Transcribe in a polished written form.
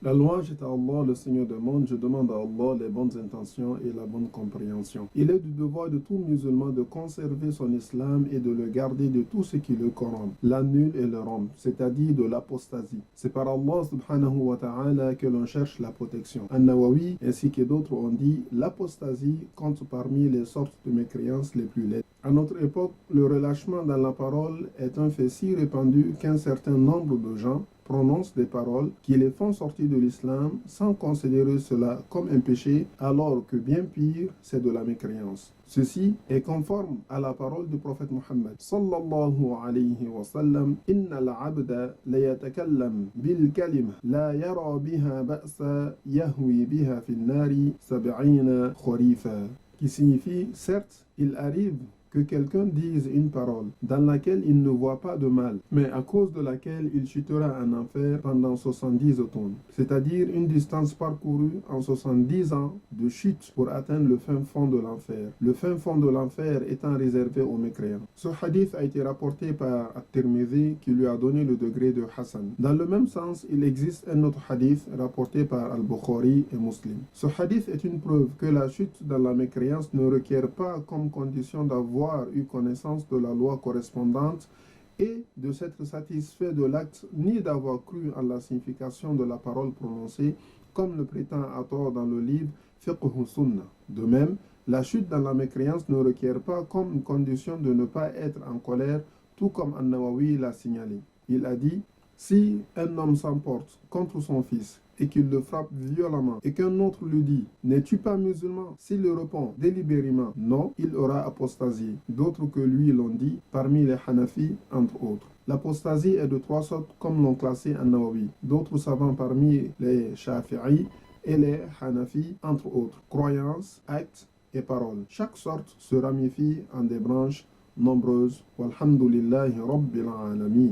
La louange est à Allah, le Seigneur des mondes. Je demande à Allah les bonnes intentions et la bonne compréhension. Il est du devoir de tout musulman de conserver son islam et de le garder de tout ce qui le corrompt, l'annule et le rompt, c'est-à-dire de l'apostasie. C'est par Allah subhanahu wa ta'ala que l'on cherche la protection. An-Nawawi ainsi que d'autres ont dit l'apostasie compte parmi les sortes de mécréances les plus laides. À notre époque, le relâchement dans la parole est un fait si répandu qu'un certain nombre de gens prononcent des paroles qui les font sortir de l'islam sans considérer cela comme un péché, alors que bien pire, c'est de la mécréance. Ceci est conforme à la parole du prophète Muhammad sallallahu alayhi wa sallam: Inna al-abda la yatakallam bil kalima la yara biha ba'sa yahwi biha fil nari sab'ina kharifa, qui signifie certes il arrive que quelqu'un dise une parole dans laquelle il ne voit pas de mal, mais à cause de laquelle il chutera en enfer pendant 70 automnes, c'est-à-dire une distance parcourue en 70 ans de chute pour atteindre le fin fond de l'enfer. Le fin fond de l'enfer étant réservé aux mécréants. Ce hadith a été rapporté par At-Tirmidhi qui lui a donné le degré de Hassan. Dans le même sens, il existe un autre hadith rapporté par Al-Bukhari et Muslim. Ce hadith est une preuve que la chute dans la mécréance ne requiert pas comme condition d'avoir eu connaissance de la loi correspondante et de s'être satisfait de l'acte, ni d'avoir cru en la signification de la parole prononcée, comme le prétend à tort dans le livre Fiqh Sunnah. De même, la chute dans la mécréance ne requiert pas comme condition de ne pas être en colère, tout comme An-Nawawi l'a signalé. Il a dit: si un homme s'emporte contre son fils et qu'il le frappe violemment et qu'un autre lui dit: n'es-tu pas musulman? S'il le répond délibérément non, il aura apostasié. D'autres que lui l'ont dit, parmi les Hanafi entre autres. L'apostasie est de 3 sortes comme l'ont classé An-Nawawi. D'autres savants parmi les Shafi'i et les Hanafi entre autres. Croyance, acte et parole. Chaque sorte se ramifie en des branches nombreuses. Walhamdulillahi Rabbil Alamin.